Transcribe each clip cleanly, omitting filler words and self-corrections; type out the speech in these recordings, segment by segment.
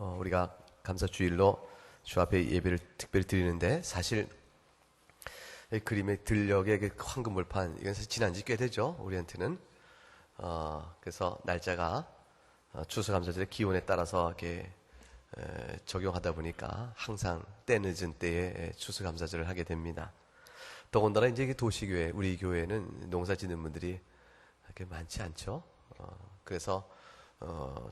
우리가 감사주일로 주 앞에 예배를 특별히 드리는데, 사실 이 그림의 들녘의 그 황금벌판, 이건 사실 지난 지 꽤 되죠, 우리한테는. 그래서 날짜가 추수감사절의 기온에 따라서 이렇게 적용하다 보니까 항상 때 늦은 때에 추수감사절을 하게 됩니다. 더군다나 이제 이게 도시교회, 우리 교회는 농사 짓는 분들이 그렇게 많지 않죠. 그래서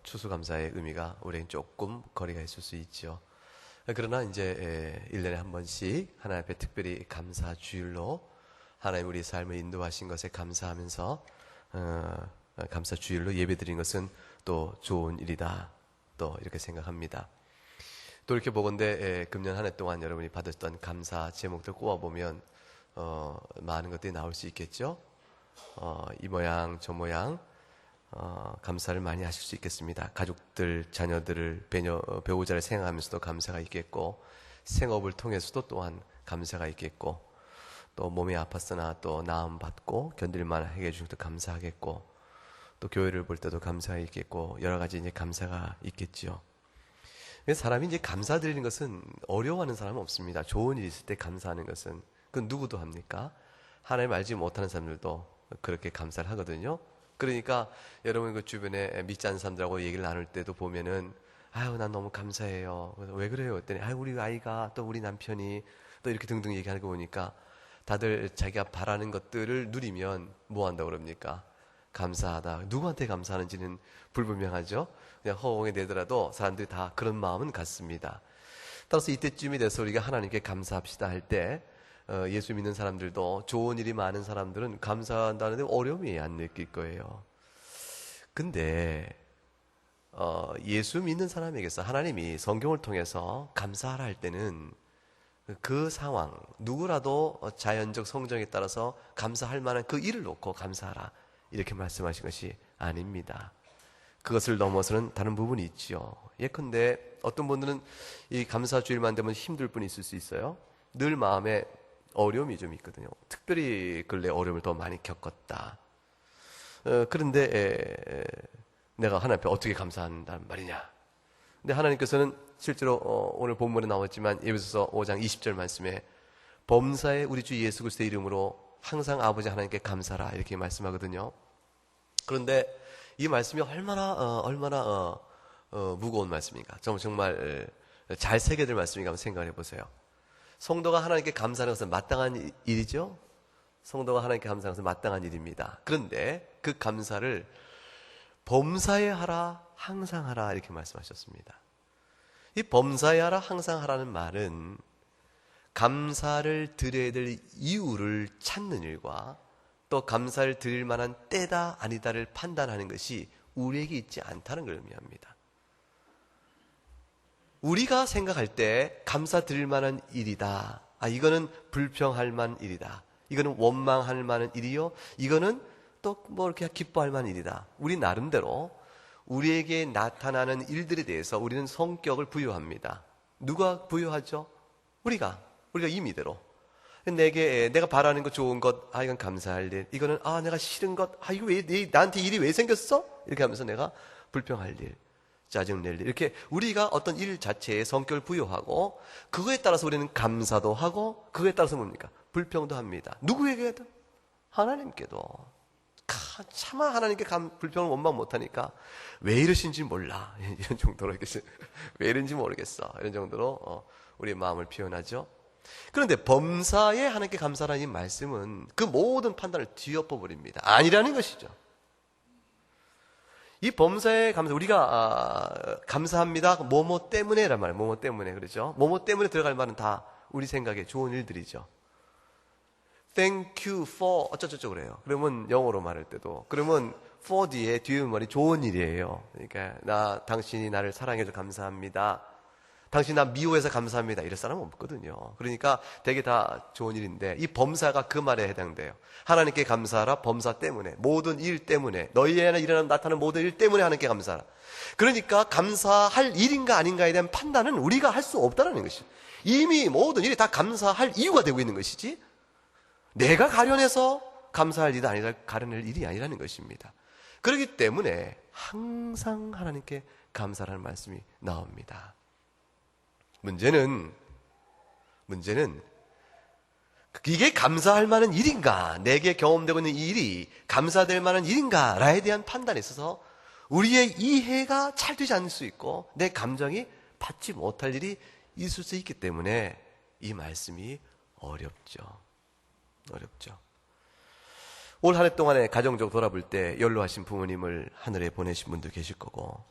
추수감사의 의미가 우리에겐 조금 거리가 있을 수 있죠. 그러나 이제 1년에 한 번씩 하나님 앞에 특별히 감사주일로 하나님 우리 삶을 인도하신 것에 감사하면서 감사주일로 예배드린 것은 또 좋은 일이다, 또 이렇게 생각합니다. 돌이켜보건대 금년 한 해 동안 여러분이 받았던 감사 제목들 꼽아보면 많은 것들이 나올 수 있겠죠. 이 모양 저 모양 감사를 많이 하실 수 있겠습니다. 가족들, 자녀들을, 배우자를 생각하면서도 감사가 있겠고, 생업을 통해서도 또한 감사가 있겠고, 또 몸이 아팠으나 또 나음 받고 견딜만 하게 해주신 것도 감사하겠고, 또 교회를 볼 때도 감사가 있겠고, 여러 가지 이제 감사가 있겠지요. 사람이 이제 감사드리는 것은 어려워하는 사람은 없습니다. 좋은 일이 있을 때 감사하는 것은, 그건 누구도 합니까? 하나님 알지 못하는 사람들도 그렇게 감사를 하거든요. 그러니까 여러분 그 주변에 믿지 않는 사람들하고 얘기를 나눌 때도 보면은, 아유 난 너무 감사해요. 왜 그래요? 그랬더니 아유 우리 아이가, 또 우리 남편이, 또 이렇게 등등 얘기하는 거 보니까 다들 자기가 바라는 것들을 누리면 뭐 한다고 그럽니까? 감사하다. 누구한테 감사하는지는 불분명하죠. 그냥 허공에 내더라도 사람들이 다 그런 마음은 같습니다. 따라서 이때쯤이 돼서 우리가 하나님께 감사합시다 할 때, 예수 믿는 사람들도, 좋은 일이 많은 사람들은 감사한다는데 어려움이 안 느낄 거예요. 근데 예수 믿는 사람에게서 하나님이 성경을 통해서 감사하라 할 때는 그 상황, 누구라도 자연적 성정에 따라서 감사할 만한 그 일을 놓고 감사하라, 이렇게 말씀하신 것이 아닙니다. 그것을 넘어서는 다른 부분이 있지요. 예컨대 어떤 분들은 이 감사주일만 되면 힘들 뿐이 있을 수 있어요. 늘 마음에 어려움이 좀 있거든요. 특별히 근래 어려움을 더 많이 겪었다. 그런데 내가 하나님 앞에 어떻게 감사한다는 말이냐. 근데 하나님께서는 실제로 오늘 본문에 나왔지만 에베소서 5장 20절 말씀에 범사에 우리 주 예수 그리스도의 이름으로 항상 아버지 하나님께 감사라, 이렇게 말씀하거든요. 그런데 이 말씀이 얼마나 무거운 말씀인가, 정말 잘 새겨질 말씀인가 한번 생각해 보세요. 성도가 하나님께 감사하는 것은 마땅한 일이죠. 성도가 하나님께 감사하는 것은 마땅한 일입니다. 그런데 그 감사를 범사에 하라, 항상 하라, 이렇게 말씀하셨습니다. 이 범사에 하라, 항상 하라는 말은 감사를 드려야 될 이유를 찾는 일과, 또 감사를 드릴 만한 때다 아니다를 판단하는 것이 우리에게 있지 않다는 걸 의미합니다. 우리가 생각할 때 감사 드릴 만한 일이다, 이거는 불평할 만한 일이다, 이거는 원망할 만한 일이요, 이거는 또 뭐 이렇게 기뻐할 만한 일이다, 우리 나름대로 우리에게 나타나는 일들에 대해서 우리는 성격을 부여합니다. 누가 부여하죠? 우리가 임의대로. 내가 바라는 것, 좋은 것, 이건 감사할 일, 이거는 내가 싫은 것, 이거 왜 나한테 일이 왜 생겼어? 이렇게 하면서 내가 불평할 일, 짜증낼 일, 이렇게 우리가 어떤 일 자체에 성격을 부여하고, 그거에 따라서 우리는 감사도 하고, 그거에 따라서 뭡니까? 불평도 합니다. 누구에게도? 하나님께도. 차마 하나님께 불평을 원망 못하니까 왜 이러신지 몰라, 이런 정도로 왜 이런지 모르겠어, 이런 정도로 우리의 마음을 표현하죠. 그런데 범사에 하나님께 감사라는 이 말씀은 그 모든 판단을 뒤엎어버립니다. 아니라는 것이죠. 이 범사에 감사, 우리가 감사합니다, 뭐뭐 때문에란 말이에요. 뭐뭐 때문에, 그렇죠? 뭐뭐 때문에 들어갈 말은 다 우리 생각에 좋은 일들이죠. Thank you for 어쩌저쩌 그래요. 그러면 영어로 말할 때도, 그러면 for 뒤에 말이 좋은 일이에요. 그러니까 당신이 나를 사랑해서 감사합니다, 당신 나 미워해서 감사합니다, 이럴 사람은 없거든요. 그러니까 되게 다 좋은 일인데, 이 범사가 그 말에 해당돼요. 하나님께 감사하라, 범사 때문에, 모든 일 때문에, 너희에게 나타나는 모든 일 때문에 하나님께 감사하라. 그러니까 감사할 일인가 아닌가에 대한 판단은 우리가 할 수 없다는 것이죠. 이미 모든 일이 다 감사할 이유가 되고 있는 것이지, 내가 가려내서 감사할 일이 아니라 가려낼 일이 아니라는 것입니다. 그렇기 때문에 항상 하나님께 감사라는 말씀이 나옵니다. 문제는 이게 감사할 만한 일인가, 내게 경험되고 있는 이 일이 감사될 만한 일인가라에 대한 판단에 있어서 우리의 이해가 잘 되지 않을 수 있고 내 감정이 받지 못할 일이 있을 수 있기 때문에 이 말씀이 어렵죠. 올 한 해 동안에 가정적으로 돌아볼 때 연로하신 부모님을 하늘에 보내신 분도 계실 거고,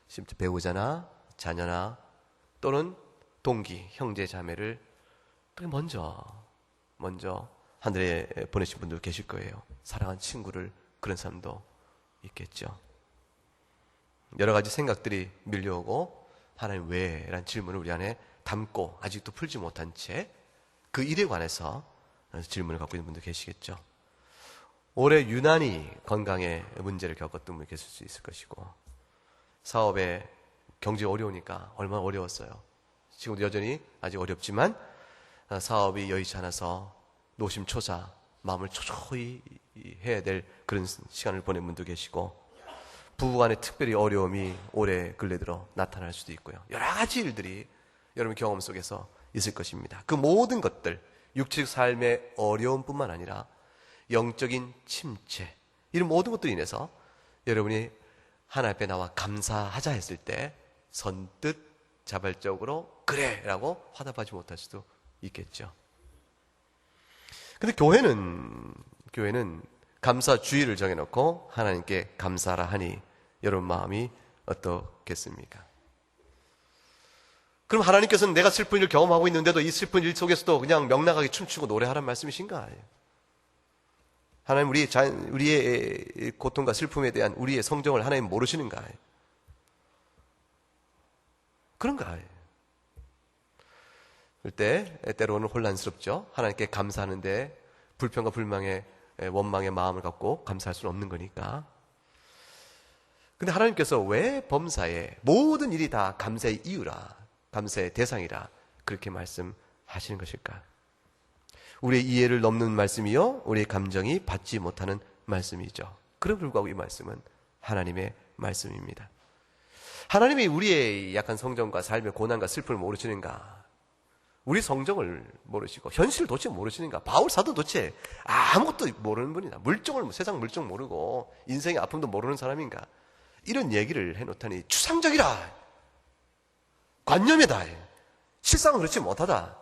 심지어 배우자나 자녀나 또는 동기, 형제, 자매를 먼저 하늘에 보내신 분도 계실 거예요. 사랑한 친구를, 그런 사람도 있겠죠. 여러 가지 생각들이 밀려오고 하나님 왜? 라는 질문을 우리 안에 담고 아직도 풀지 못한 채 그 일에 관해서 질문을 갖고 있는 분도 계시겠죠. 올해 유난히 건강에 문제를 겪었던 분이 계실 수 있을 것이고, 사업에 경제 어려우니까 얼마나 어려웠어요. 지금도 여전히 아직 어렵지만 사업이 여의치 않아서 노심초사 마음을 초조히 해야 될 그런 시간을 보낸 분도 계시고, 부부간에 특별히 어려움이 올해 근래 들어 나타날 수도 있고요. 여러 가지 일들이 여러분 경험 속에서 있을 것입니다. 그 모든 것들, 육체적 삶의 어려움뿐만 아니라 영적인 침체, 이런 모든 것들로 인해서 여러분이 하나님 앞에 나와 감사하자 했을 때 선뜻 자발적으로 그래 라고 화답하지 못할 수도 있겠죠. 근데 교회는 감사 주의를 정해놓고 하나님께 감사라 하니 여러분 마음이 어떻겠습니까? 그럼 하나님께서는 내가 슬픈 일을 경험하고 있는데도 이 슬픈 일 속에서도 그냥 명랑하게 춤추고 노래하라는 말씀이신가? 하나님 우리의 고통과 슬픔에 대한 우리의 성정을 하나님 모르시는가? 그런가? 그럴 때 때로는 혼란스럽죠. 하나님께 감사하는데 불평과 불망의 원망의 마음을 갖고 감사할 수는 없는 거니까. 근데 하나님께서 왜 범사에 모든 일이 다 감사의 이유라, 감사의 대상이라 그렇게 말씀하시는 것일까? 우리의 이해를 넘는 말씀이요, 우리의 감정이 받지 못하는 말씀이죠. 그럼에도 불구하고 이 말씀은 하나님의 말씀입니다. 하나님이 우리의 약한 성정과 삶의 고난과 슬픔을 모르시는가? 우리 성정을 모르시고 현실을 도대체 모르시는가? 바울 사도 도대체 아무것도 모르는 분이다. 세상 물정 모르고 인생의 아픔도 모르는 사람인가? 이런 얘기를 해놓다니 추상적이라, 관념이다, 실상은 그렇지 못하다,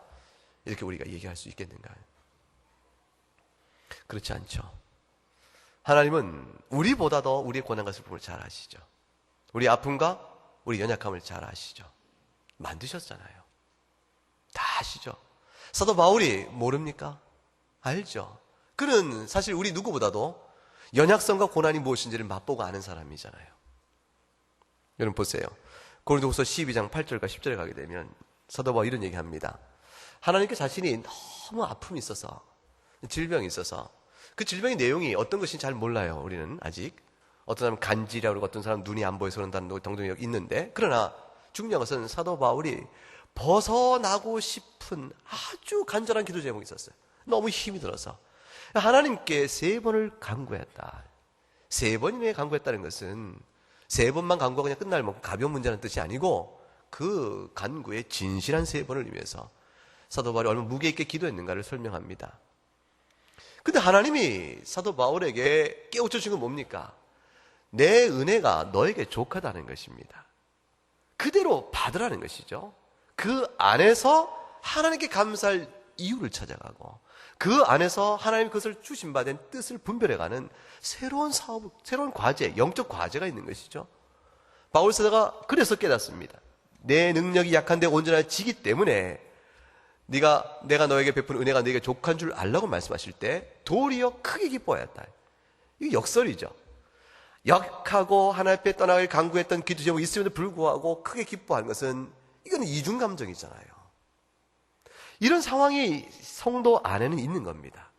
이렇게 우리가 얘기할 수 있겠는가? 그렇지 않죠. 하나님은 우리보다도 우리의 고난과 슬픔을 잘 아시죠. 우리 아픔과 우리 연약함을 잘 아시죠. 만드셨잖아요. 다 아시죠. 사도 바울이 모릅니까? 알죠. 그는 사실 우리 누구보다도 연약성과 고난이 무엇인지를 맛보고 아는 사람이잖아요. 여러분 보세요. 고린도후서 12장 8절과 10절에 가게 되면 사도 바울이 이런 얘기합니다. 하나님께 자신이 너무 아픔이 있어서, 질병이 있어서, 그 질병의 내용이 어떤 것인지 잘 몰라요. 우리는 아직. 어떤 사람은 간질이라고 그러고 어떤 사람은 눈이 안 보여서 그런다는 동정이 있는데, 그러나 중요한 것은 사도 바울이 벗어나고 싶은 아주 간절한 기도 제목이 있었어요. 너무 힘이 들어서 하나님께 3번을 간구했다. 3번이나 간구했다는 것은 3번만 간구하고 그냥 끝날 만큼 가벼운 문제라는 뜻이 아니고, 그 간구의 진실한 3번을 위해서 사도 바울이 얼마나 무게 있게 기도했는가를 설명합니다. 근데 하나님이 사도 바울에게 깨우쳐 준 건 뭡니까? 내 은혜가 너에게 족하다는 것입니다. 그대로 받으라는 것이죠. 그 안에서 하나님께 감사할 이유를 찾아가고, 그 안에서 하나님 그것을 주신 바 된 뜻을 분별해가는 새로운 사업, 새로운 과제, 영적 과제가 있는 것이죠. 바울 사도가 그래서 깨닫습니다. 내 능력이 약한데 온전하지기 때문에 내가 너에게 베푼 은혜가 너에게 족한 줄 알라고 말씀하실 때 도리어 크게 기뻐하였다. 이게 역설이죠. 약하고 하나님 앞에 떠나길 간구했던 기도 제목이 있음에도 불구하고 크게 기뻐하는 것은, 이건 이중 감정이잖아요. 이런 상황이 성도 안에는 있는 겁니다.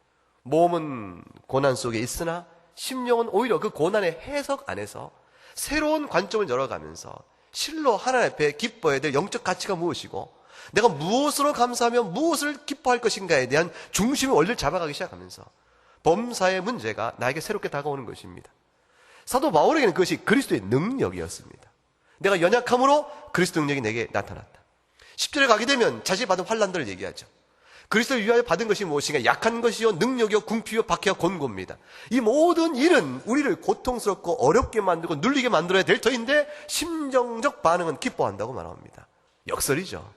몸은 고난 속에 있으나 심령은 오히려 그 고난의 해석 안에서 새로운 관점을 열어가면서 실로 하나님 앞에 기뻐해야 될 영적 가치가 무엇이고, 내가 무엇으로 감사하며 무엇을 기뻐할 것인가에 대한 중심의 원리를 잡아가기 시작하면서 범사의 문제가 나에게 새롭게 다가오는 것입니다. 사도 바울에게는 그것이 그리스도의 능력이었습니다. 내가 연약함으로 그리스도 능력이 내게 나타났다. 10절에 가게 되면 자신이 받은 환난들을 얘기하죠. 그리스도를 위하여 받은 것이 무엇인가? 약한 것이요, 능력이요, 궁핍이요, 박해와 곤고입니다. 이 모든 일은 우리를 고통스럽고 어렵게 만들고 눌리게 만들어야 될 터인데 심정적 반응은 기뻐한다고 말합니다. 역설이죠.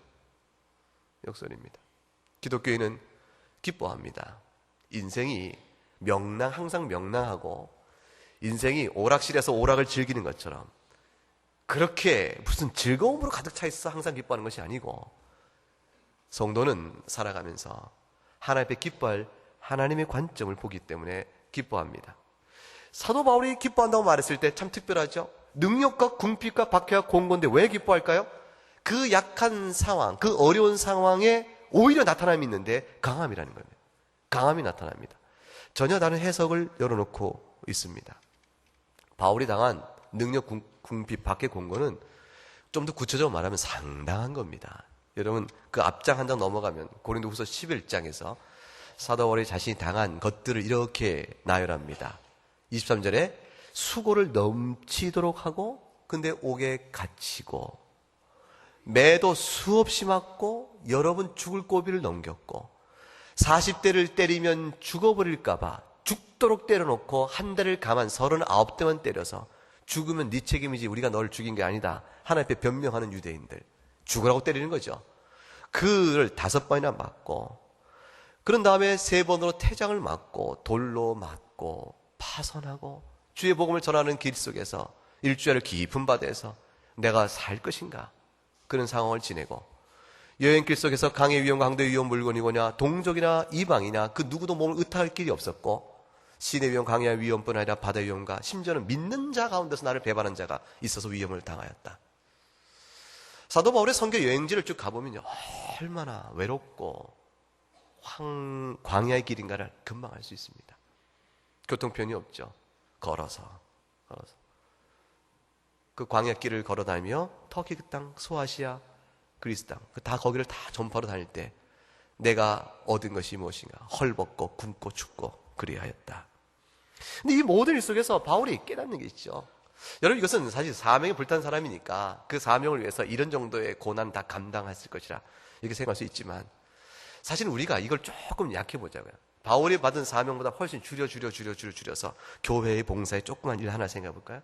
역설입니다. 기독교인은 기뻐합니다. 인생이 항상 명랑하고 인생이 오락실에서 오락을 즐기는 것처럼 그렇게 무슨 즐거움으로 가득 차 있어 항상 기뻐하는 것이 아니고, 성도는 살아가면서 하나님 앞에 기뻐할 하나님의 관점을 보기 때문에 기뻐합니다. 사도 바울이 기뻐한다고 말했을 때 참 특별하죠. 능력과 궁핍과 박해와 공고인데 왜 기뻐할까요? 그 약한 상황, 그 어려운 상황에 오히려 나타남이 있는데 강함이라는 겁니다. 강함이 나타납니다. 전혀 다른 해석을 열어놓고 있습니다. 바울이 당한 능력, 궁핍, 박해, 공고는 좀 더 구체적으로 말하면 상당한 겁니다. 여러분, 그 앞장 한 장 넘어가면 고린도후서 11장에서 사도 바울이 자신이 당한 것들을 이렇게 나열합니다. 23절에 수고를 넘치도록 하고 근데 옥에 갇히고 매도 수없이 맞고 여러 번 죽을 고비를 넘겼고 40대를 때리면 죽어버릴까봐 죽도록 때려놓고 한 대를 감한 39대만 때려서 죽으면 네 책임이지 우리가 너를 죽인 게 아니다. 하나님 앞에 변명하는 유대인들. 죽으라고 때리는 거죠. 그를 5번이나 맞고 그런 다음에 3번으로 태장을 맞고 돌로 맞고 파선하고 주의 복음을 전하는 길 속에서 일주일을 깊은 바다에서 내가 살 것인가 그런 상황을 지내고 여행길 속에서 강의 위험과 항도의 위험 물건이거냐 동족이나 이방이냐 그 누구도 몸을 의탁할 길이 없었고 시내 위험, 강의 위험뿐 아니라 바다 위험과 심지어는 믿는 자 가운데서 나를 배반한 자가 있어서 위험을 당하였다. 사도 바울의 선교 여행지를 쭉 가보면요 얼마나 외롭고 광야의 길인가를 금방 알 수 있습니다. 교통편이 없죠. 걸어서 그 광야길을 걸어 다니며 터키 그 땅, 소아시아, 그리스 땅 다 거기를 다 전파로 다닐 때 내가 얻은 것이 무엇인가? 헐벗고 굶고 춥고 그리하였다. 근데 이 모든 일 속에서 바울이 깨닫는 게 있죠. 여러분, 이것은 사실 사명에 불탄 사람이니까 그 사명을 위해서 이런 정도의 고난 다 감당했을 것이라 이렇게 생각할 수 있지만 사실 우리가 이걸 조금 약해 보자고요. 바울이 받은 사명보다 훨씬 줄여서 교회의 봉사에 조그만 일 하나 생각해 볼까요?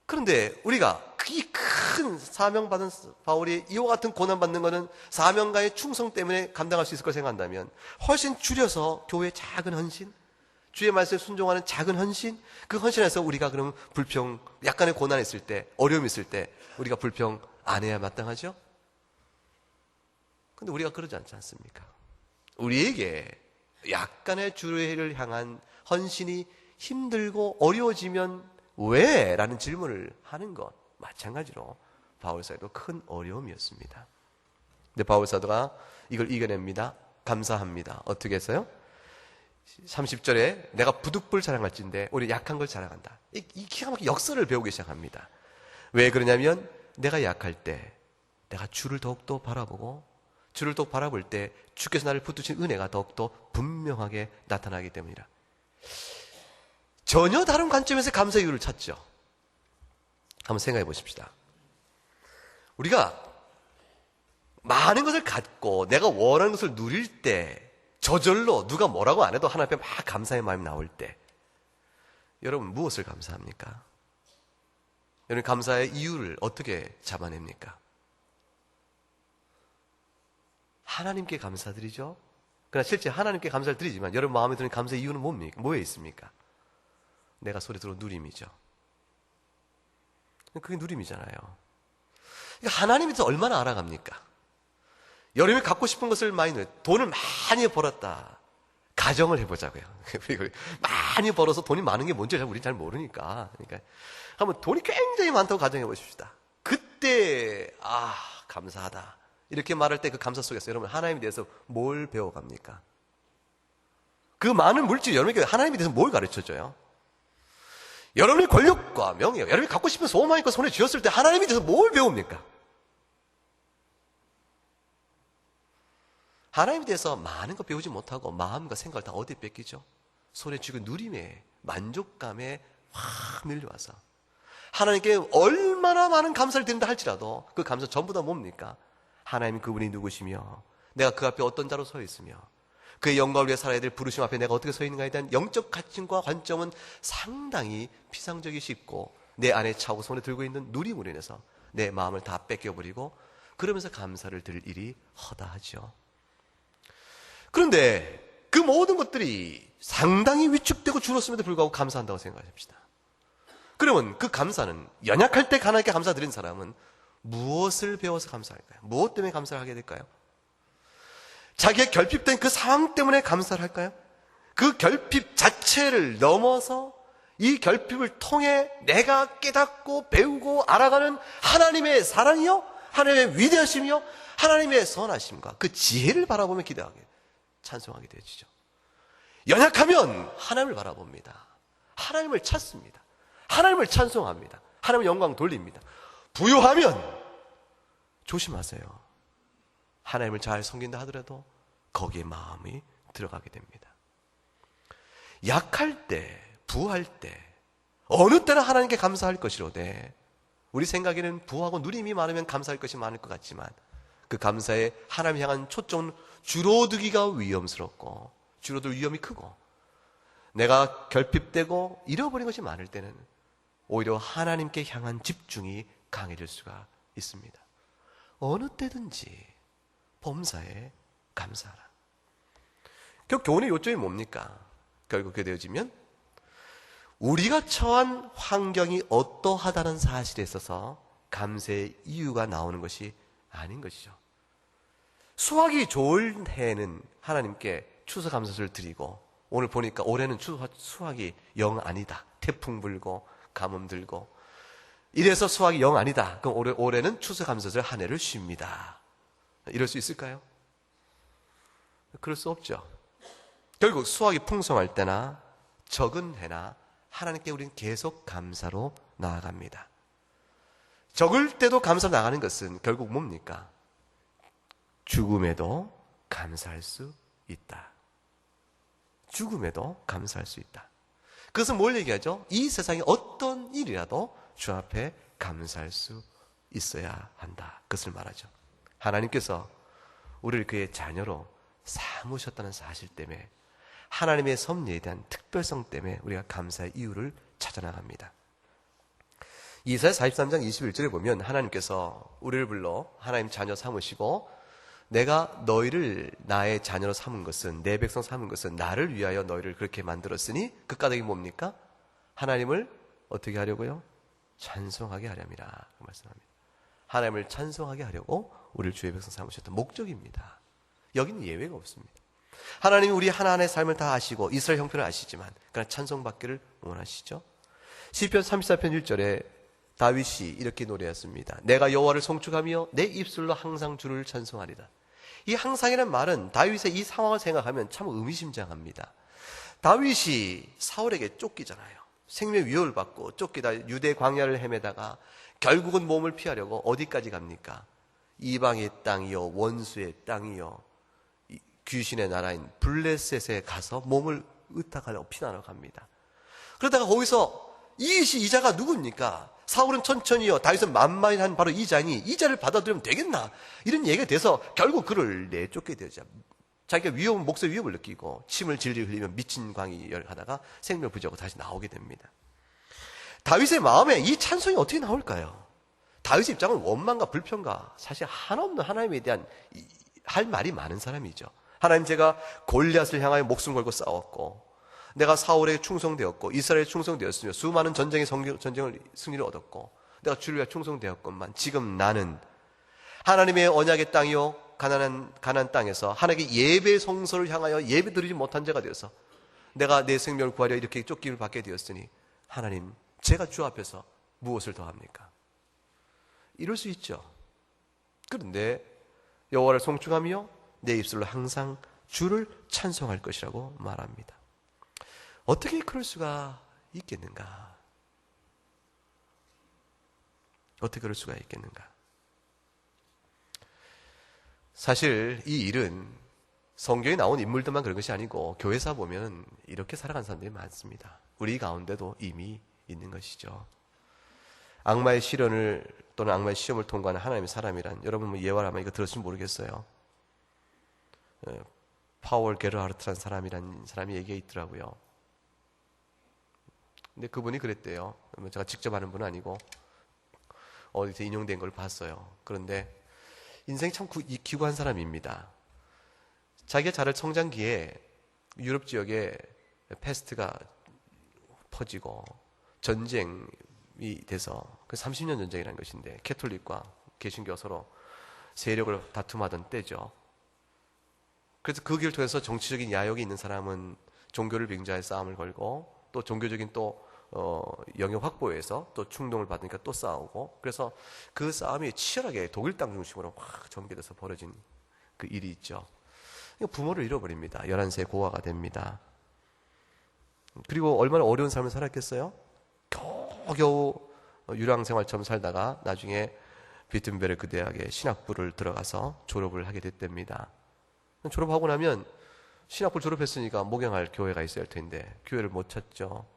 그런데 우리가 이 큰 사명 받은 바울이 이와 같은 고난 받는 것은 사명가의 충성 때문에 감당할 수 있을 걸 생각한다면 훨씬 줄여서 교회의 작은 헌신, 주의 말씀에 순종하는 작은 헌신, 그 헌신에서 우리가 그럼 불평, 약간의 고난이 있을 때, 어려움이 있을 때 우리가 불평 안 해야 마땅하죠? 근데 우리가 그러지 않지 않습니까? 우리에게 약간의 주를 향한 헌신이 힘들고 어려워지면 왜? 라는 질문을 하는 것 마찬가지로 바울사도도 큰 어려움이었습니다. 근데 바울사도가 이걸 이겨냅니다. 감사합니다. 어떻게 했어요? 30절에 내가 부득불 자랑할진데 우리 약한 걸 자랑한다. 이 기가 막힌 역설을 배우기 시작합니다. 왜 그러냐면 내가 약할 때 내가 주를 더욱더 바라보고 주를 더욱 바라볼 때 주께서 나를 붙드신 은혜가 더욱더 분명하게 나타나기 때문이라. 전혀 다른 관점에서 감사 이유를 찾죠. 한번 생각해 보십시다. 우리가 많은 것을 갖고 내가 원하는 것을 누릴 때 저절로 누가 뭐라고 안 해도 하나님 앞에 막 감사의 마음이 나올 때 여러분 무엇을 감사합니까? 여러분 감사의 이유를 어떻게 잡아냅니까? 하나님께 감사드리죠. 그러나 실제 하나님께 감사를 드리지만 여러분 마음에 드는 감사의 이유는 뭡니까? 뭐에 있습니까? 내가 소리 들어 누림이죠. 그게 누림이잖아요. 그러니까 하나님에 대해서 얼마나 알아갑니까? 여러분이 갖고 싶은 것을 돈을 많이 벌었다. 가정을 해보자고요. 많이 벌어서 돈이 많은 게 뭔지 우리 잘 모르니까. 그러니까 한번 돈이 굉장히 많다고 가정해 보십시다. 그때 감사하다. 이렇게 말할 때 그 감사 속에서 여러분 하나님에 대해서 뭘 배워갑니까? 그 많은 물질 여러분에게 하나님에 대해서 뭘 가르쳐줘요? 여러분의 권력과 명예, 여러분이 갖고 싶은 소망이 있고 손에 쥐었을 때 하나님에 대해서 뭘 배웁니까? 하나님에 대해서 많은 거 배우지 못하고 마음과 생각을 다 어디에 뺏기죠? 손에 쥐고 누림에 만족감에 확 밀려와서 하나님께 얼마나 많은 감사를 드린다 할지라도 그 감사 전부 다 뭡니까? 하나님 그분이 누구시며 내가 그 앞에 어떤 자로 서 있으며 그의 영광을 위해 살아야 될 부르심 앞에 내가 어떻게 서 있는가에 대한 영적 가치과 관점은 상당히 피상적이 쉽고 내 안에 차고 손에 들고 있는 누림으로 인해서 내 마음을 다 뺏겨버리고 그러면서 감사를 드릴 일이 허다하죠. 그런데 그 모든 것들이 상당히 위축되고 줄었음에도 불구하고 감사한다고 생각합시다. 그러면 그 감사는 연약할 때 하나님께 감사드린 사람은 무엇을 배워서 감사할까요? 무엇 때문에 감사를 하게 될까요? 자기의 결핍된 그 상황 때문에 감사를 할까요? 그 결핍 자체를 넘어서 이 결핍을 통해 내가 깨닫고 배우고 알아가는 하나님의 사랑이요, 하나님의 위대하심이요, 하나님의 선하심과 그 지혜를 바라보며 기대하게, 찬송하게 되어지죠. 연약하면 하나님을 바라봅니다. 하나님을 찾습니다. 하나님을 찬송합니다. 하나님의 영광 돌립니다. 부유하면 조심하세요. 하나님을 잘 섬긴다 하더라도 거기에 마음이 들어가게 됩니다. 약할 때, 부할 때, 어느 때나 하나님께 감사할 것이로되 우리 생각에는 부하고 누림이 많으면 감사할 것이 많을 것 같지만 그 감사에 하나님 향한 초점은 줄어들기가 위험스럽고 줄어들 위험이 크고 내가 결핍되고 잃어버린 것이 많을 때는 오히려 하나님께 향한 집중이 강해질 수가 있습니다. 어느 때든지 범사에 감사하라. 결국 교훈의 요점이 뭡니까? 결국 그게 되어지면 우리가 처한 환경이 어떠하다는 사실에 있어서 감사의 이유가 나오는 것이 아닌 것이죠. 수확이 좋을 해에는 하나님께 추수감사를 드리고 오늘 보니까 올해는 수확이 영 아니다. 태풍 불고 가뭄 들고 이래서 수확이 영 아니다. 그럼 올해는 추수감사절 한 해를 쉽니다. 이럴 수 있을까요? 그럴 수 없죠. 결국 수확이 풍성할 때나 적은 해나 하나님께 우리는 계속 감사로 나아갑니다. 적을 때도 감사로 나가는 것은 결국 뭡니까? 죽음에도 감사할 수 있다. 죽음에도 감사할 수 있다. 그것은 뭘 얘기하죠? 이 세상에 어떤 일이라도 주 앞에 감사할 수 있어야 한다. 그것을 말하죠. 하나님께서 우리를 그의 자녀로 삼으셨다는 사실 때문에 하나님의 섭리에 대한 특별성 때문에 우리가 감사의 이유를 찾아나갑니다. 이사야 43장 21절에 보면 하나님께서 우리를 불러 하나님 자녀 삼으시고 내가 너희를 나의 자녀로 삼은 것은 내 백성 삼은 것은 나를 위하여 너희를 그렇게 만들었으니 그 까닭이 뭡니까? 하나님을 어떻게 하려고요? 찬송하게 하렵니다. 그 말씀합니다. 하나님을 찬송하게 하려고 우리를 주의 백성 삼으셨던 목적입니다. 여기는 예외가 없습니다. 하나님이 우리 하나하나의 삶을 다 아시고 이스라엘 형편을 아시지만 그러나 찬송받기를 원하시죠. 시편 34편 1절에 다윗이 이렇게 노래했습니다. 내가 여호와를 송축하며 내 입술로 항상 주를 찬송하리라. 이 항상이라는 말은 다윗의 이 상황을 생각하면 참 의미심장합니다. 다윗이 사울에게 쫓기잖아요. 생명 위협을 받고 쫓기다 유대 광야를 헤매다가 결국은 몸을 피하려고 어디까지 갑니까? 이방의 땅이요 원수의 땅이요 귀신의 나라인 블레셋에 가서 몸을 의탁하려고 피난하러 갑니다. 그러다가 거기서 이 자가 누굽니까? 사울은 천천히요, 다윗은 만만한 바로 이 자니 이 자를 받아들이면 되겠나? 이런 얘기가 돼서 결국 그를 내쫓게 되죠. 자기가 목숨의 위협을 느끼고 침을 질질 흘리며 미친 광야를 하다가 생명을 부지하고 다시 나오게 됩니다. 다윗의 마음에 이 찬송이 어떻게 나올까요? 다윗의 입장은 원망과 불평과 사실 한없는 하나님에 대한 할 말이 많은 사람이죠. 하나님, 제가 골리앗을 향하여 목숨 걸고 싸웠고 내가 사울에게 충성되었고 이스라엘에 충성되었으며 수많은 전쟁을 승리를 얻었고 내가 주를 위하여 충성되었건만 지금 나는 하나님의 언약의 땅이요 가나안 땅에서 하나님께 예배 성소를 향하여 예배 드리지 못한 자가 되어서 내가 내 생명을 구하려 이렇게 쫓김을 받게 되었으니 하나님, 제가 주 앞에서 무엇을 더합니까? 이럴 수 있죠. 그런데 여호와를 송축하며 내 입술로 항상 주를 찬송할 것이라고 말합니다. 어떻게 그럴 수가 있겠는가? 어떻게 그럴 수가 있겠는가? 사실 이 일은 성경에 나온 인물들만 그런 것이 아니고 교회사 보면 이렇게 살아간 사람들이 많습니다. 우리 가운데도 이미 있는 것이죠. 악마의 시련을 또는 악마의 시험을 통과하는 하나님의 사람이란, 여러분 뭐 예화를 아마 이거 들었을지 모르겠어요. 파월 게르하르트라는 사람이란 사람이 얘기가 있더라고요. 근데 그분이 그랬대요. 제가 직접 아는 분은 아니고 어디서 인용된 걸 봤어요. 그런데 인생이 참 기구한 사람입니다. 자기가 자랄 성장기에 유럽 지역에 패스트가 퍼지고 전쟁이 돼서 그 30년 전쟁이라는 것인데, 캐톨릭과 개신교가 서로 세력을 다툼하던 때죠. 그래서 그 길을 통해서 정치적인 야욕이 있는 사람은 종교를 빙자해 싸움을 걸고, 또 종교적인 또 영역 확보에 위해서 또 충동을 받으니까 또 싸우고, 그래서 그 싸움이 치열하게 독일 땅 중심으로 확 전개돼서 벌어진 그 일이 있죠. 부모를 잃어버립니다. 11세에 고아가 됩니다. 그리고 얼마나 어려운 삶을 살았겠어요? 겨우겨우 유랑생활처럼 살다가 나중에 비튼베르크 대학에 신학부를 들어가서 졸업을 하게 됐답니다. 졸업하고 나면 신학부를 졸업했으니까 목양할 교회가 있어야 할 텐데 교회를 못 찾죠.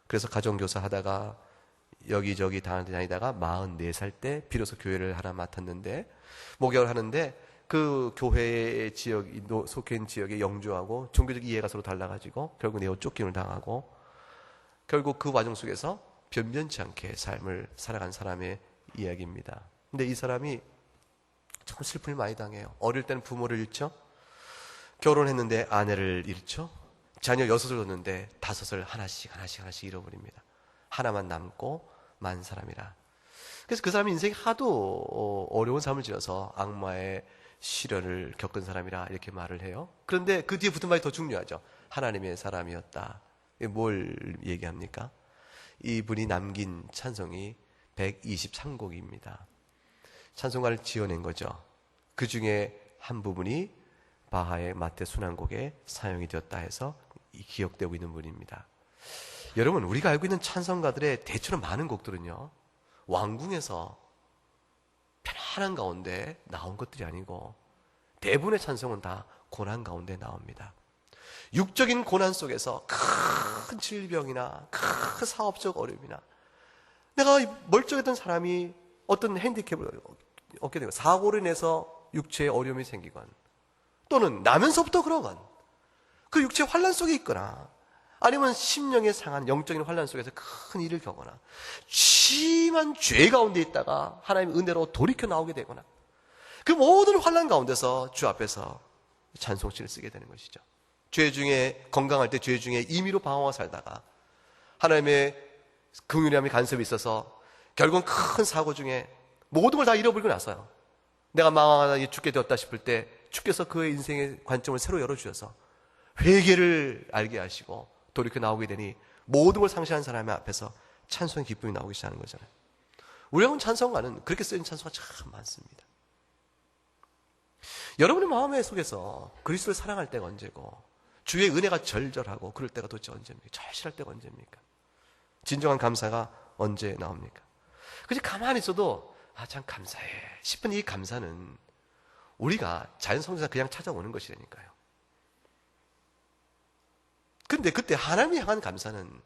그래서 가정교사 하다가 여기저기 다니다가 44살 때 비로소 교회를 하나 맡았는데, 목양을 하는데 그 교회의 지역, 속해 있는 지역의 영주하고 종교적 이해가 서로 달라가지고 결국 내어 쫓김을 당하고, 결국 그 과정 속에서 변변치 않게 삶을 살아간 사람의 이야기입니다. 근데 이 사람이 참 슬픔을 많이 당해요. 어릴 때는 부모를 잃죠. 결혼했는데 아내를 잃죠. 자녀 6을 뒀는데 5을 하나씩 잃어버립니다. 하나만 남고 만 사람이라. 그래서 그 사람이 인생이 하도 어려운 삶을 지어서 악마의 시련을 겪은 사람이라 이렇게 말을 해요. 그런데 그 뒤에 붙은 말이 더 중요하죠. 하나님의 사람이었다. 뭘 얘기합니까? 이분이 남긴 찬송이 123곡입니다. 찬송가를 지어낸 거죠. 그 중에 한 부분이 바하의 마태 순환곡에 사용이 되었다 해서 기억되고 있는 분입니다. 여러분, 우리가 알고 있는 찬송가들의 대체로 많은 곡들은요, 왕궁에서 편안한 가운데 나온 것들이 아니고 대부분의 찬송은 다 고난 가운데 나옵니다. 육적인 고난 속에서 큰 질병이나 큰 사업적 어려움이나, 내가 멀쩡했던 사람이 어떤 핸디캡을 얻게 되고 사고로 인해서 육체에 어려움이 생기건, 또는 나면서부터 그러건, 그 육체 환난 속에 있거나, 아니면 심령에 상한 영적인 환난 속에서 큰 일을 겪거나, 심한 죄 가운데 있다가 하나님의 은혜로 돌이켜 나오게 되거나, 그 모든 환난 가운데서 주 앞에서 찬송시를 쓰게 되는 것이죠. 죄 중에, 건강할 때 죄 중에 임의로 방황하고 살다가 하나님의 긍휼함이 간섭이 있어서 결국은 큰 사고 중에 모든 걸 다 잃어버리고 나서요, 내가 망하다 죽게 되었다 싶을 때 주께서 그의 인생의 관점을 새로 열어주셔서 회개를 알게 하시고 돌이켜 나오게 되니 모든 걸 상실한 사람의 앞에서 찬송의 기쁨이 나오기 시작하는 거잖아요. 우리가 본 찬송가는 그렇게 쓰인 찬송가 참 많습니다. 여러분의 마음의 속에서 그리스도를 사랑할 때가 언제고, 주의 은혜가 절절하고 그럴 때가 도대체 언제입니까? 절실할 때가 언제입니까? 진정한 감사가 언제 나옵니까? 그치, 가만히 있어도 참 감사해 싶은 이 감사는 우리가 자연성상 그냥 찾아오는 것이라니까요. 근데 그때 하나님을 향한 감사는,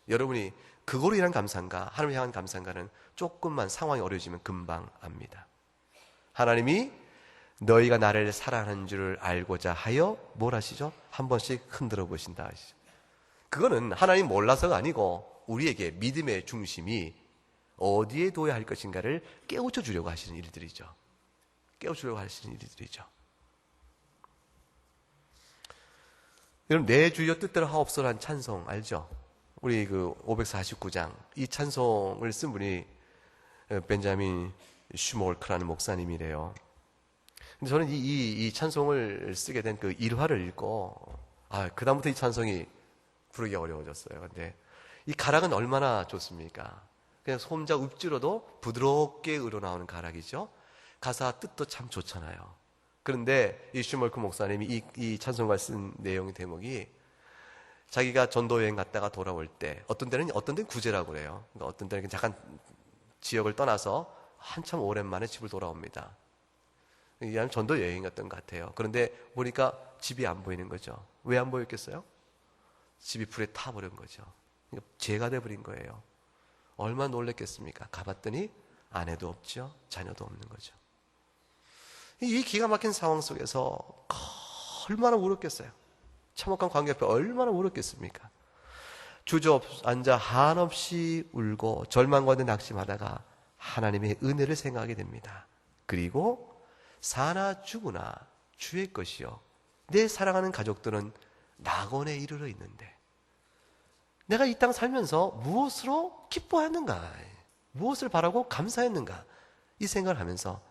여러분이 그거로 인한 감사인가 하나님을 향한 감사인가는 조금만 상황이 어려워지면 금방 압니다. 하나님이 너희가 나를 사랑하는 줄을 알고자 하여 뭘 하시죠? 한 번씩 흔들어 보신다 하시죠. 그거는 하나님 몰라서가 아니고 우리에게 믿음의 중심이 어디에 둬야 할 것인가를 깨우쳐 주려고 하시는 일들이죠. 깨우치려고 하시는 일들이죠. 여러분, 내 주여 뜻대로 하옵소서라는 찬송 알죠? 우리 그 549장, 이 찬송을 쓴 분이 벤자민 슈몰크라는 목사님이래요. 근데 저는 이 찬송을 쓰게 된 그 일화를 읽고, 그다음부터 이 찬송이 부르기 어려워졌어요. 근데 이 가락은 얼마나 좋습니까? 그냥 소음자 읍지로도 부드럽게 으로나오는 가락이죠. 가사 뜻도 참 좋잖아요. 그런데 이 슈몰크 목사님이 이 찬송가 쓴 내용의 대목이, 자기가 전도 여행 갔다가 돌아올 때, 어떤 때는 구제라고 그래요. 그러니까 어떤 때는 잠깐 지역을 떠나서 한참 오랜만에 집을 돌아옵니다. 이게 전도 여행이었던 것 같아요. 그런데 보니까 집이 안 보이는 거죠. 왜 안 보였겠어요? 집이 불에 타버린 거죠. 그러니까 죄가 돼버린 거예요. 얼마나 놀랬겠습니까? 가봤더니 아내도 없죠. 자녀도 없는 거죠. 이 기가 막힌 상황 속에서 얼마나 울었겠어요. 참혹한 관계 앞에 얼마나 울었겠습니까? 주저앉아 한없이 울고 절망 가운데 낙심하다가 하나님의 은혜를 생각하게 됩니다. 그리고 사나 죽으나 주의 것이요 내 사랑하는 가족들은 낙원에 이르러 있는데 내가 이 땅 살면서 무엇으로 기뻐했는가, 무엇을 바라고 감사했는가, 이 생각을 하면서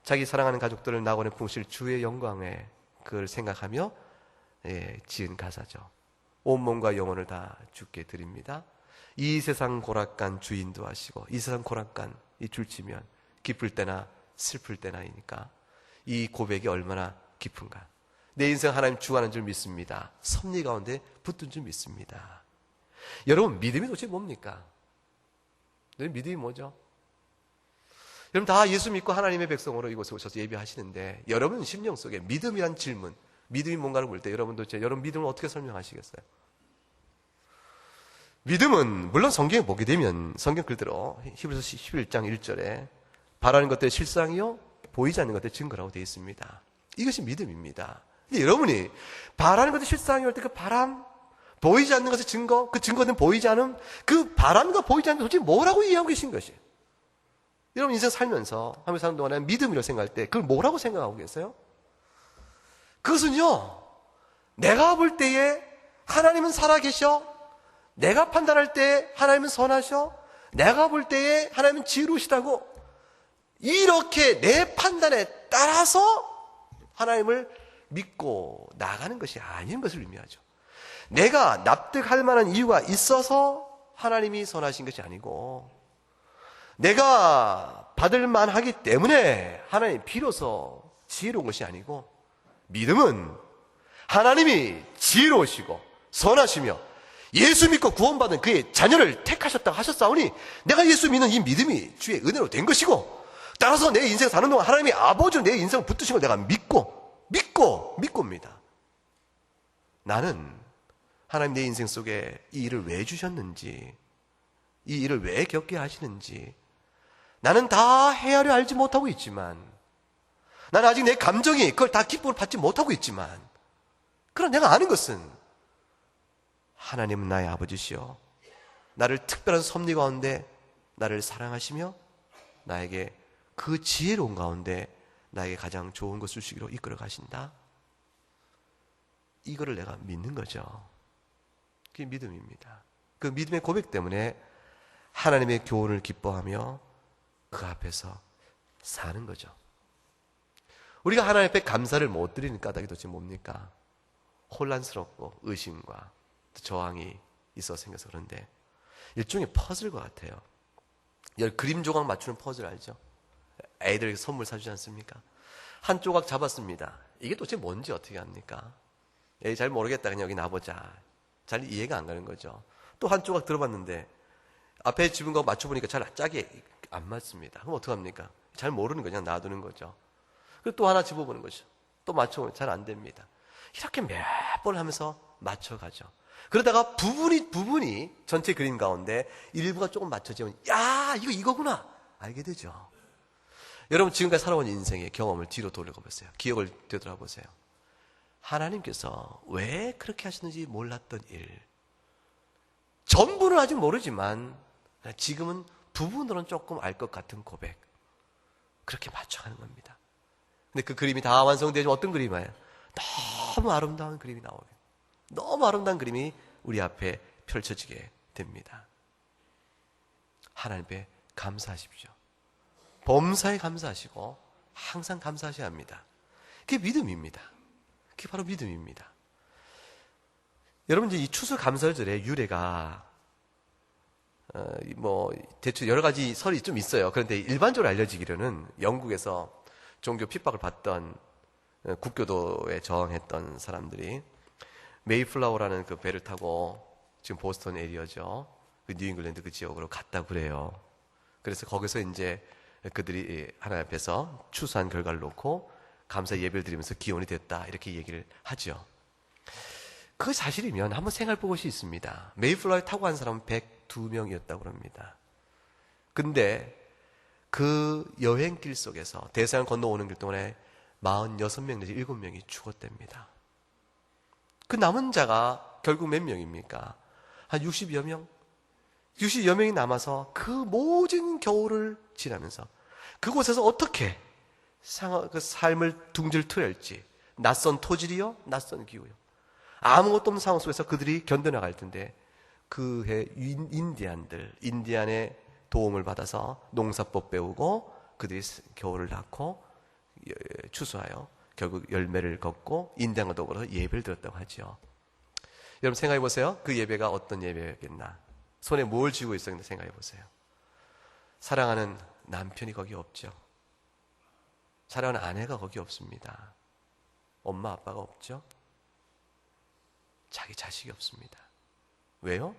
자기 사랑하는 가족들을 낙원에 품으실 주의 영광에 그걸 생각하며 지은 가사죠. 온몸과 영혼을 다 주께 드립니다. 이 세상 고락간 주인도 하시고, 이 세상 고락간 이 줄치면 기쁠 때나 슬플 때나이니까 이 고백이 얼마나 깊은가. 내 인생 하나님 주하는 줄 믿습니다. 섭리 가운데 붙든 줄 믿습니다. 여러분, 믿음이 도대체 뭡니까? 믿음이 뭐죠? 여러분 다 예수 믿고 하나님의 백성으로 이곳에 오셔서 예배하시는데 여러분 심령 속에 믿음이란 질문, 믿음이 뭔가를 물 때 여러분 도대체 여러분 믿음을 어떻게 설명하시겠어요? 믿음은 물론 성경에 보게 되면 성경 글대로 히브리서 11장 1절에 바라는 것들의 실상이요 보이지 않는 것들의 증거라고 되어 있습니다. 이것이 믿음입니다. 근데 여러분이 바라는 것들의 실상이 올 때 그 바람, 보이지 않는 것의 증거, 그 증거는 보이지 않음, 그 바람과 보이지 않는 것 도대체 뭐라고 이해하고 계신 것이? 여러분 인생 살면서 하며 사는 동안에 믿음이라고 생각할 때 그걸 뭐라고 생각하고 계세요? 그것은요, 내가 볼 때에 하나님은 살아계셔, 내가 판단할 때 하나님은 선하셔, 내가 볼 때에 하나님은 지혜로우시다고 이렇게 내 판단에 따라서 하나님을 믿고 나가는 것이 아닌 것을 의미하죠. 내가 납득할 만한 이유가 있어서 하나님이 선하신 것이 아니고 내가 받을 만하기 때문에 하나님이 비로소 지혜로운 것이 아니고 믿음은 하나님이 지혜로우시고 선하시며 예수 믿고 구원받은 그의 자녀를 택하셨다고 하셨사오니 내가 예수 믿는 이 믿음이 주의 은혜로 된 것이고 따라서 내 인생 사는 동안 하나님이 아버지로 내 인생을 붙드신 걸 내가 믿고입니다. 나는 하나님 내 인생 속에 이 일을 왜 주셨는지, 이 일을 왜 겪게 하시는지 나는 다 헤아려 알지 못하고 있지만, 나는 아직 내 감정이 그걸 다 기쁨을 받지 못하고 있지만, 그러나 내가 아는 것은 하나님은 나의 아버지시여 나를 특별한 섭리 가운데 나를 사랑하시며 나에게 그 지혜로운 가운데 나에게 가장 좋은 것을 주시기로 이끌어 가신다. 이거를 내가 믿는 거죠. 그게 믿음입니다. 그 믿음의 고백 때문에 하나님의 교훈을 기뻐하며 그 앞에서 사는 거죠. 우리가 하나님 앞에 감사를 못 드리는 까닭이 도대체 뭡니까? 혼란스럽고 의심과 저항이 있어 생겨서 그런데 일종의 퍼즐과 같아요. 그림 조각 맞추는 퍼즐 알죠? 애들에게 선물 사주지 않습니까? 한 조각 잡았습니다. 이게 도대체 뭔지 어떻게 합니까? 잘 모르겠다. 그냥 여기 놔보자. 잘 이해가 안 가는 거죠. 또 한 조각 들어봤는데 앞에 집은 거 맞춰보니까 잘 짝이 안 맞습니다. 그럼 어떡합니까? 잘 모르는 거 그냥 놔두는 거죠. 그리고 또 하나 집어보는 거죠. 또 맞춰보면 잘 안 됩니다. 이렇게 몇 번 하면서 맞춰가죠. 그러다가 부분이 전체 그림 가운데 일부가 조금 맞춰지면 야 이거구나 알게 되죠. 여러분 지금까지 살아온 인생의 경험을 뒤로 돌려보세요. 기억을 되돌아보세요. 하나님께서 왜 그렇게 하시는지 몰랐던 일, 전부는 아직 모르지만 지금은 부분으로는 조금 알 것 같은 고백, 그렇게 맞춰가는 겁니다. 근데 그 그림이 다 완성되면 어떤 그림이에요? 너무 아름다운 그림이 나오게, 너무 아름다운 그림이 우리 앞에 펼쳐지게 됩니다. 하나님께 감사하십시오. 범사에 감사하시고 항상 감사하셔야 합니다. 그게 믿음입니다. 그게 바로 믿음입니다. 여러분 이제 이 추수감사절의 유래가 대충 여러 가지 설이 좀 있어요. 그런데 일반적으로 알려지기로는 영국에서 종교 핍박을 받던 국교도에 저항했던 사람들이 메이플라워라는 그 배를 타고 지금 보스턴 에리어죠. 그 뉴잉글랜드 그 지역으로 갔다고 그래요. 그래서 거기서 이제 그들이 하나님 앞에서 추수한 결과를 놓고 감사 예배를 드리면서 기원이 됐다 이렇게 얘기를 하죠. 그 사실이면 한번 생각해 볼 것이 있습니다. 메이플라워에 타고 간 사람은 102명이었다고 합니다. 근데 그 여행길 속에서 대서양 건너오는 길 동안에 46명 내지 7명이 죽었답니다. 그 남은 자가 결국 몇 명입니까? 한 60여 명? 60여 명이 남아서 그 모든 겨울을 지나면서 그곳에서 어떻게 그 삶을 둥질트야 할지, 낯선 토질이요, 낯선 기후요, 아무것도 없는 상황 속에서 그들이 견뎌나갈 텐데 그해 인디안의 도움을 받아서 농사법 배우고 그들이 겨울을 낳고 추수하여 결국 열매를 걷고 인디안과 더불어서 예배를 드렸다고 하죠. 여러분 생각해 보세요. 그 예배가 어떤 예배였겠나? 손에 뭘 쥐고 있었는데 생각해 보세요. 사랑하는 남편이 거기 없죠. 사랑하는 아내가 거기 없습니다. 엄마 아빠가 없죠. 자기 자식이 없습니다. 왜요?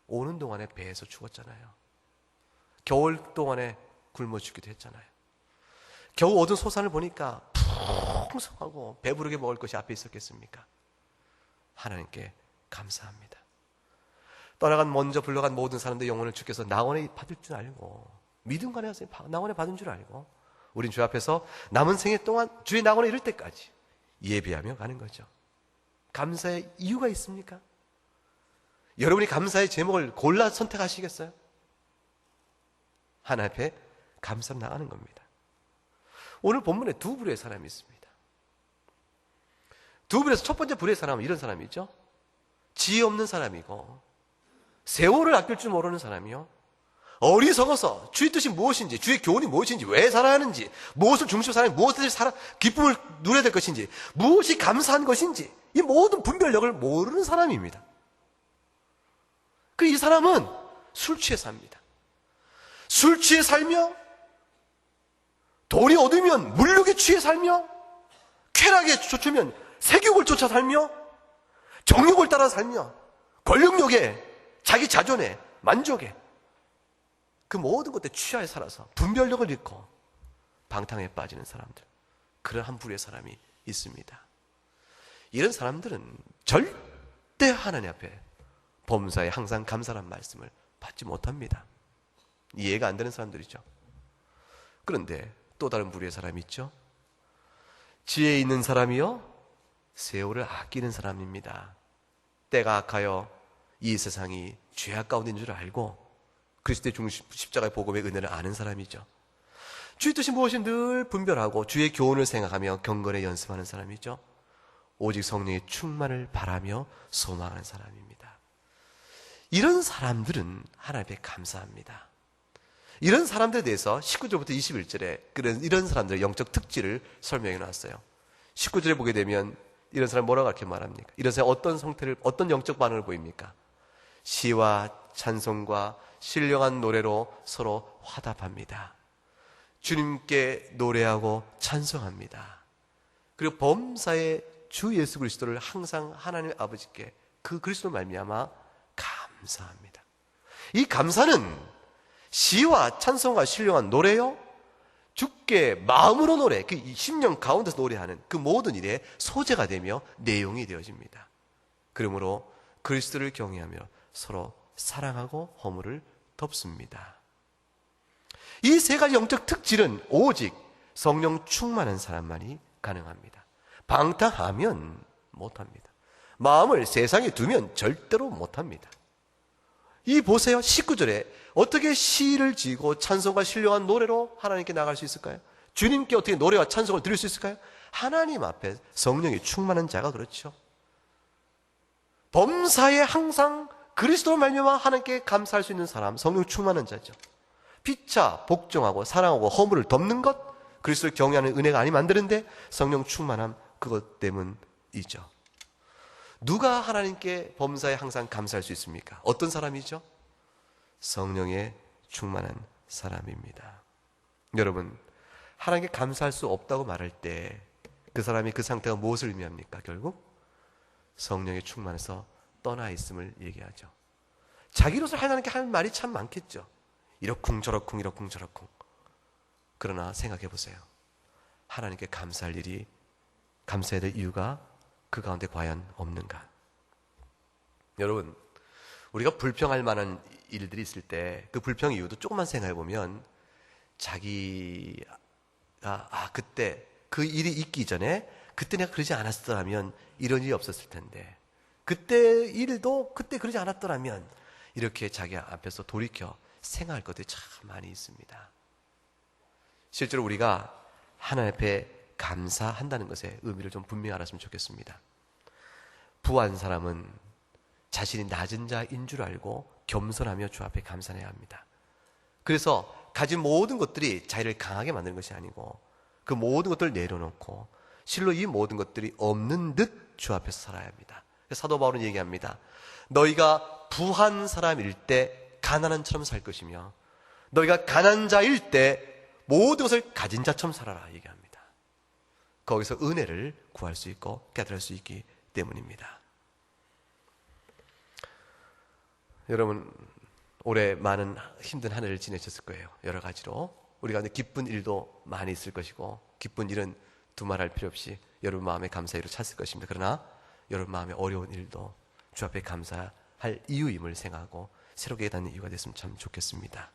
오는 동안에 배에서 죽었잖아요. 겨울 동안에 굶어 죽기도 했잖아요. 겨우 얻은 소산을 보니까 풍성하고 배부르게 먹을 것이 앞에 있었겠습니까? 하나님께 감사합니다. 떠나간 먼저 불러간 모든 사람들 영혼을 주께서 낙원에 받을 줄 알고 믿음 간에 와서 낙원에 받은 줄 알고 우린 주 앞에서 남은 생애 동안 주의 낙원에 이를 때까지 예배하며 가는 거죠. 감사의 이유가 있습니까? 여러분이 감사의 제목을 골라 선택하시겠어요? 하나님 앞에 감사로 나가는 겁니다. 오늘 본문에 두 부류의 사람이 있습니다. 두 부류에서 첫 번째 부류의 사람은 이런 사람이죠. 지혜 없는 사람이고 세월을 아낄 줄 모르는 사람이요, 어리석어서 주의 뜻이 무엇인지, 주의 교훈이 무엇인지, 왜 살아야 하는지, 무엇을 중심으로 살아야, 무엇을 기쁨을 누려야 될 것인지, 무엇이 감사한 것인지, 이 모든 분별력을 모르는 사람입니다. 이 사람은 술 취해 삽니다. 술 취해 살며, 돈이 얻으면 물욕에 취해 살며, 쾌락에 쫓으면 색욕을 쫓아 살며, 정욕을 따라 살며, 권력욕에, 자기 자존에, 만족에, 그 모든 것에 취하에 살아서 분별력을 잃고 방탕에 빠지는 사람들, 그런 한 부류의 사람이 있습니다. 이런 사람들은 절대 하나님 앞에 범사에 항상 감사란 말씀을 받지 못합니다. 이해가 안 되는 사람들이죠. 그런데 또 다른 부류의 사람이 있죠. 지혜 있는 사람이요, 세월을 아끼는 사람입니다. 때가 악하여 이 세상이 죄악 가운데인 줄 알고 그리스도의 중심 십자가의 복음의 은혜를 아는 사람이죠. 주의 뜻이 무엇인지 늘 분별하고 주의 교훈을 생각하며 경건에 연습하는 사람이죠. 오직 성령의 충만을 바라며 소망하는 사람입니다. 이런 사람들은 하나님 앞에 감사합니다. 이런 사람들에 대해서 19절부터 21절에 이런 사람들의 영적 특질을 설명해 놨어요. 19절에 보게 되면 이런 사람 뭐라고 이렇게 말합니까? 이런 사람 어떤 영적 반응을 보입니까? 시와 찬송과 신령한 노래로 서로 화답합니다. 주님께 노래하고 찬송합니다. 그리고 범사의 주 예수 그리스도를 항상 하나님 아버지께 그 그리스도로 말미암아 감사합니다. 이 감사는 시와 찬송과 신령한 노래요, 주께 마음으로 노래, 그 심령 가운데서 노래하는 그 모든 일에 소재가 되며 내용이 되어집니다. 그러므로 그리스도를 경외하며 서로 사랑하고 허물을 덮습니다. 이 세 가지 영적 특질은 오직 성령 충만한 사람만이 가능합니다. 방탕하면 못합니다. 마음을 세상에 두면 절대로 못합니다. 이 보세요. 19절에 어떻게 시를 지고 찬송과 신령한 노래로 하나님께 나갈 수 있을까요? 주님께 어떻게 노래와 찬송을 드릴 수 있을까요? 하나님 앞에 성령이 충만한 자가 그렇죠. 범사에 항상 그리스도로 말미암아 하나님께 감사할 수 있는 사람, 성령 충만한 자죠. 피차 복종하고 사랑하고 허물을 덮는 것, 그리스도를 경외하는 은혜가 아니면 안 되는데 성령 충만함, 그것 때문이죠. 누가 하나님께 범사에 항상 감사할 수 있습니까? 어떤 사람이죠? 성령에 충만한 사람입니다. 여러분, 하나님께 감사할 수 없다고 말할 때 그 사람이 그 상태가 무엇을 의미합니까? 결국 성령에 충만해서 떠나 있음을 얘기하죠. 자기로서 하나님께 할 말이 참 많겠죠. 이러쿵 저러쿵 이러쿵 저러쿵. 그러나 생각해 보세요. 하나님께 감사할 일이, 감사해야 될 이유가 그 가운데 과연 없는가? 여러분, 우리가 불평할 만한 일들이 있을 때 그 불평 이유도 조금만 생각해 보면 자기가 그때 그 일이 있기 전에 그때 내가 그러지 않았더라면 이런 일이 없었을 텐데, 그때 일도 그때 그러지 않았더라면, 이렇게 자기 앞에서 돌이켜 생각할 것들이 참 많이 있습니다. 실제로 우리가 하나님 앞에 감사한다는 것의 의미를 좀 분명히 알았으면 좋겠습니다. 부한 사람은 자신이 낮은 자인 줄 알고 겸손하며 주 앞에 감사해야 합니다. 그래서 가진 모든 것들이 자기를 강하게 만드는 것이 아니고 그 모든 것들을 내려놓고 실로 이 모든 것들이 없는 듯 주 앞에서 살아야 합니다. 사도 바울은 얘기합니다. 너희가 부한 사람일 때 가난한처럼 살 것이며 너희가 가난한 자일 때 모든 것을 가진 자처럼 살아라 얘기합니다. 거기서 은혜를 구할 수 있고 깨달을 수 있기 때문입니다. 여러분, 올해 많은 힘든 한 해를 지내셨을 거예요. 여러 가지로 우리가 기쁜 일도 많이 있을 것이고, 기쁜 일은 두말할 필요 없이 여러분 마음에 감사의로 찼을 것입니다. 그러나 여러분 마음에 어려운 일도 주 앞에 감사할 이유임을 생각하고 새롭게 깨닫는 이유가 됐으면 참 좋겠습니다.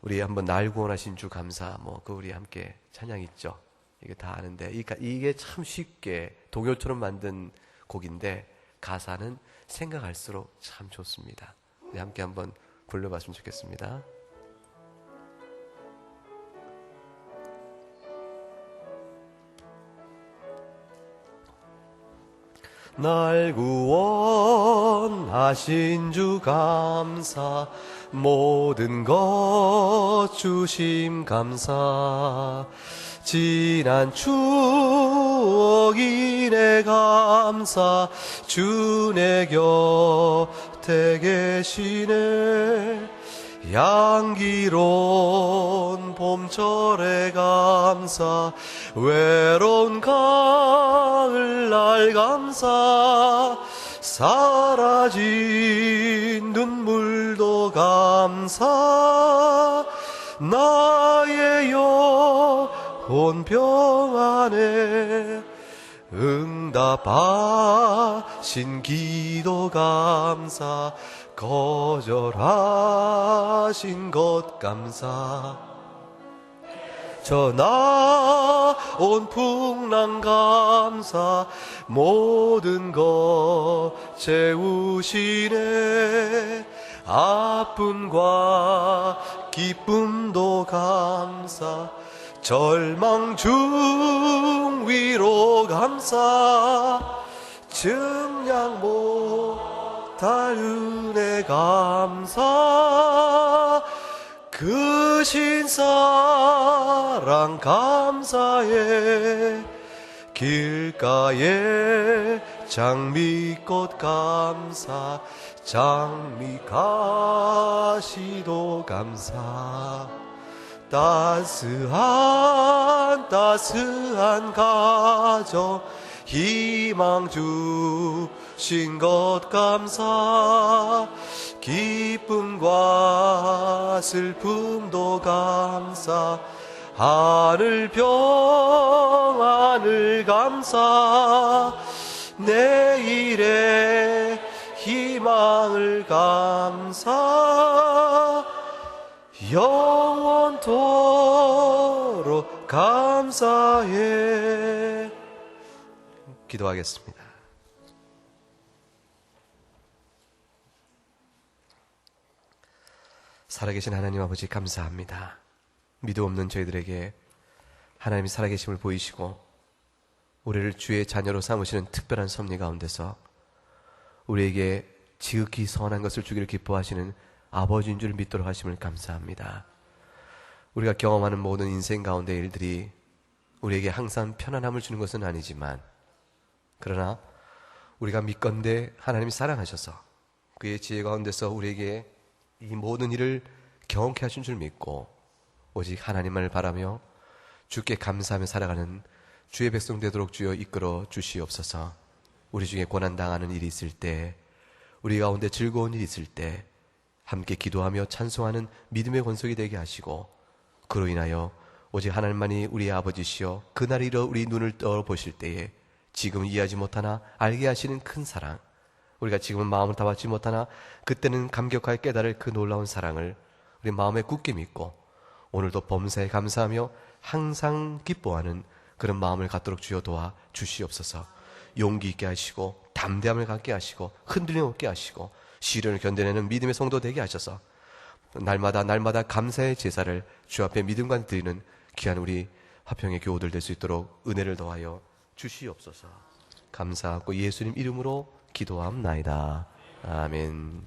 우리 한번 날 구원하신 주 감사, 그 우리 함께 찬양 있죠. 이게 다 아는데 이게 참 쉽게 동요처럼 만든 곡인데 가사는 생각할수록 참 좋습니다. 우리 함께 한번 불러봤으면 좋겠습니다. 날 구원하신 주 감사, 모든 것 주심 감사, 지난 추억이 내 감사, 주 내 곁에 계시네. 향기로운 봄철의 감사, 외로운 가을날 감사, 사라진 눈물도 감사, 나의 영혼 평안에 응답하신 기도 감사, 거절하신 것 감사, 전하온 풍랑 감사, 모든 것 채우시네. 아픔과 기쁨도 감사, 절망 중 위로 감사, 증량 못할 은혜 감사, 그 신사랑 감사해. 길가에 장미꽃 감사, 장미 가시도 감사, 따스한 가정 희망 주신 것 감사, 기쁨과 슬픔도 감사, 하늘 평안을 감사, 내일의 희망을 감사, 영원토록 감사해. 기도하겠습니다. 살아계신 하나님 아버지 감사합니다. 믿음 없는 저희들에게 하나님이 살아계심을 보이시고 우리를 주의 자녀로 삼으시는 특별한 섭리 가운데서 우리에게 지극히 선한 것을 주기를 기뻐하시는 아버지인 줄 믿도록 하심을 감사합니다. 우리가 경험하는 모든 인생 가운데 일들이 우리에게 항상 편안함을 주는 것은 아니지만, 그러나 우리가 믿건대 하나님이 사랑하셔서 그의 지혜 가운데서 우리에게 이 모든 일을 경험케 하신 줄 믿고 오직 하나님만을 바라며 주께 감사하며 살아가는 주의 백성 되도록 주여 이끌어 주시옵소서. 우리 중에 고난당하는 일이 있을 때, 우리 가운데 즐거운 일이 있을 때 함께 기도하며 찬송하는 믿음의 권속이 되게 하시고, 그로 인하여 오직 하나님만이 우리의 아버지시여 그날이 이르러 우리 눈을 떠 보실 때에 지금 이해하지 못하나 알게 하시는 큰 사랑, 우리가 지금은 마음을 다 받지 못하나 그때는 감격하여 깨달을 그 놀라운 사랑을 우리 마음에 굳게 믿고 오늘도 범사에 감사하며 항상 기뻐하는 그런 마음을 갖도록 주여 도와 주시옵소서. 용기 있게 하시고 담대함을 갖게 하시고 흔들림 없게 하시고 시련을 견뎌내는 믿음의 성도 되게 하셔서 날마다 감사의 제사를 주 앞에 믿음과 드리는 귀한 우리 화평의 교우들 될 수 있도록 은혜를 더하여 주시옵소서. 감사하고 예수님 이름으로 기도함나이다. 아멘.